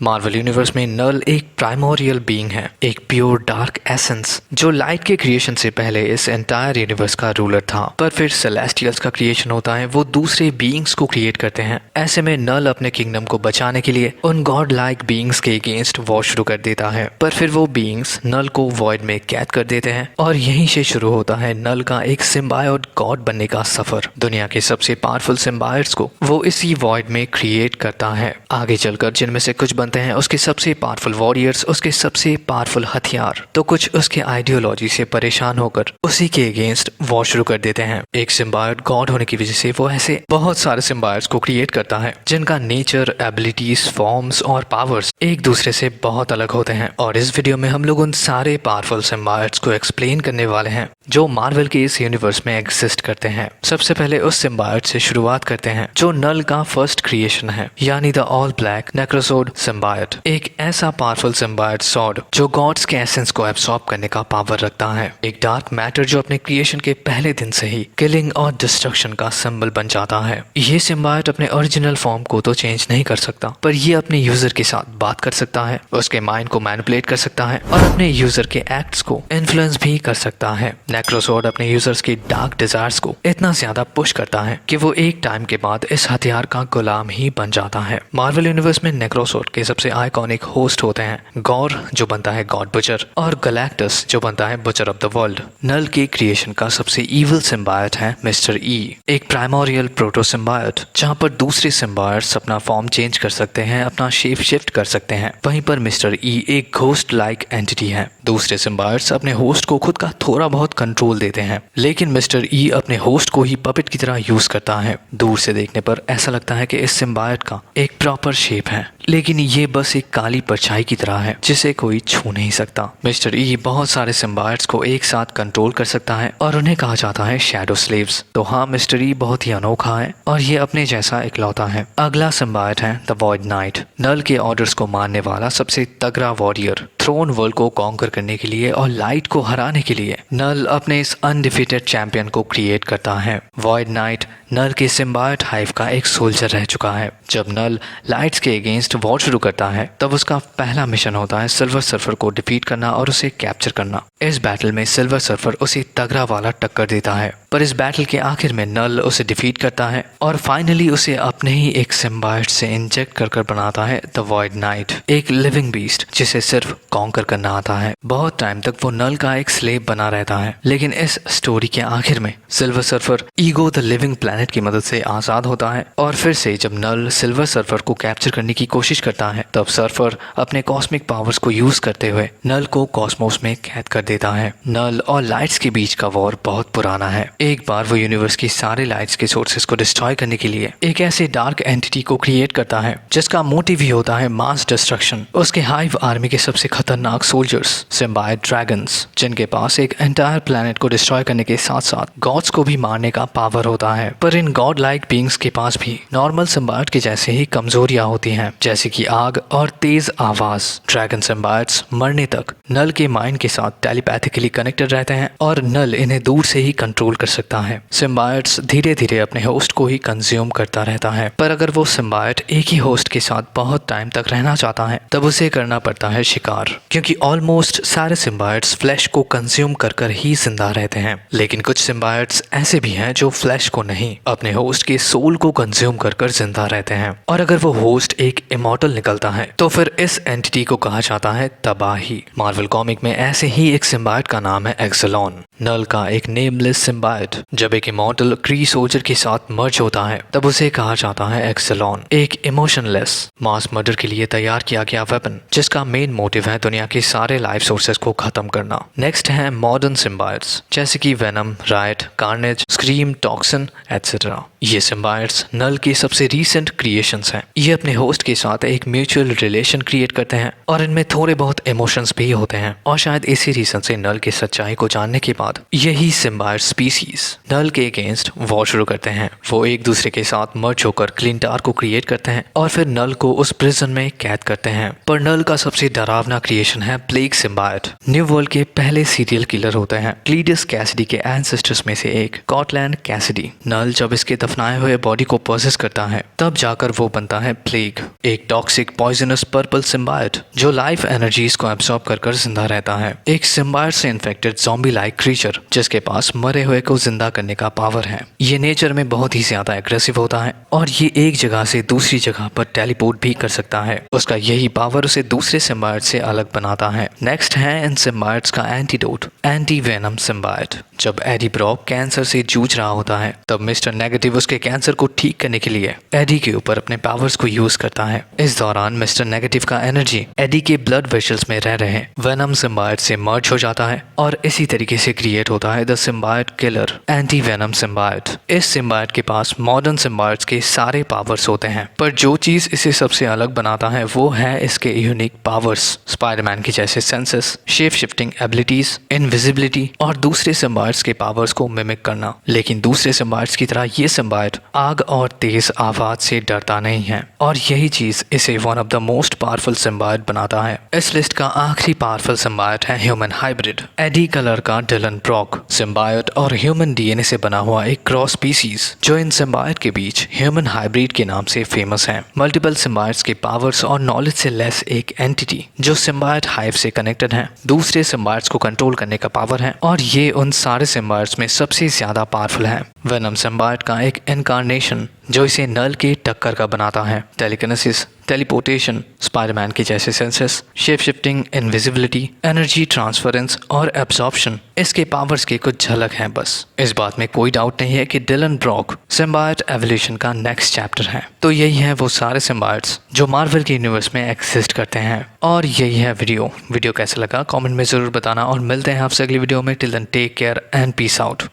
Marvel universe में नल एक प्राइमोरियल being है, एक प्योर डार्क एसेंस जो लाइट के क्रिएशन से पहले इस एंटायर यूनिवर्स का रूलर था। पर फिर सेलेस्टियल्स का क्रिएशन होता है, वो दूसरे बीइंग्स को क्रिएट करते हैं। ऐसे में नल अपने किंगडम को बचाने के लिए उन गॉड लाइक बीइंग्स के अगेंस्ट वॉर शुरू कर देता है। पर फिर वो बीइंग्स नल को वॉइड में कैद कर देते हैं और यहीं से शुरू होता है नल का एक सिम्बायोट गॉड बनने का सफर। दुनिया के सबसे पावरफुल सिम्बायोट्स को वो इसी वॉइड में क्रिएट करता है। आगे चलकर जिनमें से कुछ बनते हैं उसके सबसे पावरफुल वॉरियर्स, उसके सबसे पावरफुल हथियार, तो कुछ उसके आइडियोलॉजी से परेशान होकर उसी के अगेंस्ट वॉर शुरू कर देते हैं। एक सिम्बायोट गॉड होने की वजह से वो ऐसे बहुत सारे सिम्बायोट्स को क्रिएट करता है जिनका नेचर, एबिलिटीज, फॉर्म्स और पावर्स एक दूसरे से बहुत अलग होते हैं। और इस वीडियो में हम लोग उन सारे पावरफुल सिम्बायोट्स को एक्सप्लेन करने वाले हैं जो मार्वल के इस यूनिवर्स में एग्जिस्ट करते हैं। सबसे पहले उस सिम्बायोट से शुरुआत करते हैं जो नल का फर्स्ट क्रिएशन है, यानी द ऑल ब्लैक नेक्रोसॉर्ड सिम्बायोट। एक ऐसा पावरफुल सिम्बायोट सॉर्ड जो गॉड्स के एसेंस को एब्सॉर्ब करने का पावर रखता है। एक डार्क मैटर जो अपने क्रिएशन के पहले दिन से ही किलिंग और डिस्ट्रक्शन का सिंबल बन जाता है। ये सिम्बायोट अपने ओरिजिनल फॉर्म को तो चेंज नहीं कर सकता, पर ये अपने यूजर के साथ बात कर सकता है, उसके माइंड को मैनिपुलेट कर सकता है और अपने यूजर के एक्ट्स को इन्फ्लुएंस भी कर सकता है। नेक्रोसॉर्ड अपने यूजर्स की डार्क डिजायर्स को इतना ज्यादा पुश करता है कि वो एक टाइम के बाद इस हथियार का गुलाम ही बन जाता है। मार्वल यूनिवर्स में नेक्रोसॉर्ड के सबसे आइकॉनिक होस्ट होते हैं गॉर जो बनता है गॉड बुचर और गैलेक्टस जो बनता है बुचर ऑफ द वर्ल्ड। नल के क्रिएशन का सबसे इविल सिम्बायोट है मिस्टर ई, एक प्राइमोरियल प्रोटो सिम्बायोट जहाँ पर दूसरे सिम्बायोट्स अपना फॉर्म चेंज कर सकते हैं, अपना शेप शिफ्ट कर सकते हैं। वहीं पर मिस्टर ई एक घोस्ट लाइक एंटिटी है। दूसरे सिम्बायोट्स अपने होस्ट को खुद का थोड़ा बहुत कंट्रोल देते हैं, लेकिन मिस्टर ई अपने होस्ट को ही पपेट की तरह यूज करता है। दूर से देखने पर ऐसा लगता है कि इस सिम्बायोट का एक प्रॉपर शेप है, लेकिन ये बस एक काली परछाई की तरह है जिसे कोई छू नहीं सकता। मिस्टर ई बहुत सारे सिम्बायोट्स को एक साथ कंट्रोल कर सकता है और उन्हें कहा जाता है शैडो स्लेव्स। तो हाँ, मिस्टर ई बहुत ही अनोखा है और ये अपने जैसा इकलौता है। अगला सिम्बायोट है द वॉइड नाइट, नल के ऑर्डर्स को मानने वाला सबसे तगड़ा वॉरियर। थ्रोन वर्ल्ड को कॉन्कर करने के लिए और लाइट को हराने के लिए नल अपने इस अनडिफीटेड चैंपियन को क्रिएट करता है। वॉइड नाइट नल के सिम्बायोट हाइव का एक सोल्जर रह चुका है। जब नल लाइट्स के अगेंस्ट वॉर शुरू करता है तब उसका पहला मिशन होता है सिल्वर सर्फर को डिफीट करना और उसे कैप्चर करना। इस बैटल में सिल्वर सर्फर उसे तगड़ा वाला टक्कर देता है, पर इस बैटल के आखिर में नल उसे डिफीट करता है और फाइनली उसे अपने ही एक सिम्बायोट से इंजेक्ट कर बनाता है द वॉइड नाइट, एक लिविंग बीस्ट जिसे सिर्फ कॉन्कर करना आता है। बहुत टाइम तक वो नल का एक स्लेव बना रहता है, लेकिन इस स्टोरी के आखिर में silver surfer ego the living planet की मदद से आजाद होता है और फिर से जब नल सिल्वर सर्फर को कैप्चर करने की कोशिश करता है तब सर्फर अपने कॉस्मिक पावर्स को यूज करते हुए नल को कॉस्मोस में कैद कर देता है। नल और लाइट्स के बीच का वॉर बहुत पुराना है। एक बार वो यूनिवर्स की सारे लाइट्स के सोर्सेस को डिस्ट्रॉय करने के लिए एक ऐसे डार्क एंटिटी को क्रिएट करता है जिसका मोटिव ही होता है मास डिस्ट्रक्शन। उसके हाइव आर्मी के सबसे खतरनाक सोल्जर्स सिम्बायोट ड्रैगन्स, जिनके पास एक एंटायर प्लैनेट को डिस्ट्रॉय करने के साथ साथ गॉड्स को भी मारने का पावर होता है। पर इन गॉड लाइक बीइंग्स के पास भी नॉर्मल सिम्बायोट के जैसे ही कमजोरियां होती हैं, जैसे कि आग और तेज आवाज। ड्रैगन सिम्बायोट्स मरने तक नल के माइंड के साथ टेलीपैथिकली कनेक्टेड रहते हैं और नल इन्हें दूर से ही कंट्रोल कर सकता है। सिम्बायोट्स धीरे धीरे अपने होस्ट को ही कंज्यूम करता रहता है, पर अगर वो सिम्बायोट एक ही होस्ट के साथ बहुत टाइम तक रहना चाहता है तब उसे करना पड़ता है शिकार, क्योंकि ऑलमोस्ट सारे सिम्बायोट्स फ्लैश को कंज्यूम कर ही जिंदा रहते हैं। लेकिन कुछ सिम्बायोट्स ऐसे भी हैं जो फ्लैश को नहीं, अपने होस्ट के सोल को कंज्यूम कर जिंदा रहते हैं। और अगर वो होस्ट एक इमॉर्टल निकलता है तो फिर इस एंटिटी को कहा जाता है तबाही। मार्वल कॉमिक में ऐसे ही एक सिम्बायोट का नाम है एक्सलॉन, नल का एक नेमलेस सिम्बायोट। जब एक इमॉर्टल क्री सोल्जर के साथ मर्ज होता है तब उसे कहा जाता है एक्सलॉन, एक इमोशनलेस मास मर्डर के लिए तैयार किया गया वेपन जिसका मेन मोटिव है दुनिया के सारे लाइफ सोर्सेस को खत्म करना। नेक्स्ट है मॉडर्न सिम्बायोट्स जैसे कि venom, right, carnage, scream, toxin etcetera. ये सिम्बायोट्स नल के सबसे रीसेंट क्रिएशंस हैं। ये अपने होस्ट के साथ एक म्यूचुअल रिलेशन क्रिएट करते हैं और इनमें थोड़े बहुत इमोशंस भी होते हैं और शायद इसी रीजन से नल की सच्चाई को जानने के बाद बाद यही सिम्बायोट स्पीसीज नल के अगेंस्ट वॉर शुरू करते हैं। वो एक दूसरे के साथ मर्ज होकर क्लिंटार को क्रिएट करते हैं और फिर नल को उस प्रिजन में कैद करते हैं। पर नल का सबसे डरावना क्रिएशन है प्लेग सिम्बायोट। न्यू वर्ल्ड के पहले सीरियल किलर होते हैं क्लीटस कैसिडी के एंसेस्टर्स में से एक कॉटलैंड कैसिडी। नल जब इसके दफनाए हुए बॉडी को पोजेस करता है तब जाकर वो बनता है प्लेग, एक टॉक्सिक पॉइजनस पर्पल सिम्बायोट जो लाइफ एनर्जीज को एब्सॉर्ब कर जिंदा रहता है। एक सिम्बायोट से इन्फेक्टेड ज़ॉम्बी लाइक क्रीचर जिसके पास मरे हुए को जिंदा करने का पावर है। ये नेचर में बहुत ही ज्यादा एग्रेसिव होता है और ये एक जगह से दूसरी जगह पर टेलीपोर्ट भी कर सकता है। उसका यही पावर उसे दूसरे सिम्बायोट से अलग बनाता है। नेक्स्ट है इन सिम्बायोट्स का एंटीडोट, एंटी वेनम सिम्बायोट। जब एडी ब्रॉक कैंसर से जूझ रहा होता है तब मिस्टर नेगेटिव उसके कैंसर को ठीक करने के लिए एडी के ऊपर अपने पावर्स को यूज करता है। इस दौरान मिस्टर नेगेटिव का एनर्जी एडी के ब्लड वेसल्स में रह रहे वेनम सिम्बायोट से मर्ज हो जाता है और इसी तरीके से क्रिएट होता है the symbiote killer, anti venom symbiote. इस सिम्बायोट के पास मॉडर्न सिम्बायोट्स के सारे पावर्स होते हैं, पर जो चीज इसे सबसे अलग बनाता है वो है इसके यूनिक पावर्स। स्पाइडरमैन के जैसे senses, shape shifting abilities, invisibility और दूसरे सिम्बायोट्स के पावर्स को मिमिक करना। लेकिन दूसरे सिम्बायोट्स की तरह ये सिम्बायोट आग और तेज आवाज से डरता नहीं है और यही चीज इसे one of the most powerful symbiote बनाता है। इस लिस्ट का आखिरी पावरफुल सिम्बायोट है ह्यूमन हाइब्रिड, एडी कलर का डिलन ब्रॉक। सिम्बायोट और ह्यूमन डीएनए से बना हुआ एक क्रॉस स्पीसीज जो इन सिम्बायोट के बीच ह्यूमन हाइब्रिड के नाम से फेमस है। मल्टीपल सिम्बायोट्स के पावर्स और नॉलेज से लेस एक एंटिटी जो सिम्बायोट हाइव से कनेक्टेड है, दूसरे सिम्बायोट्स को कंट्रोल करने का पावर है और ये उन सारे सिम्बायोट्स में सबसे ज्यादा पावरफुल है। वेनम सिम्बायोट का एक इनकारनेशन जो इसे नल के टक्कर का बनाता है। टेलीकिनेसिस, टेलीपोर्टेशन, स्पाइडरमैन के जैसे senses, shape shifting, invisibility, energy transference और एब्जॉर्प्शन इसके पावर्स की कुछ झलक हैं बस। इस बात में कोई डाउट नहीं है कि डिलन ब्रॉक सिम्बायोट एवोल्यूशन का नेक्स्ट चैप्टर है। तो यही है वो सारे सिम्बायोट्स जो मार्वल के यूनिवर्स में एग्जिस्ट करते हैं और यही है वीडियो कैसा लगा कमेंट में जरूर बताना और मिलते हैं आपसे अगली वीडियो में। Till then take care and peace out.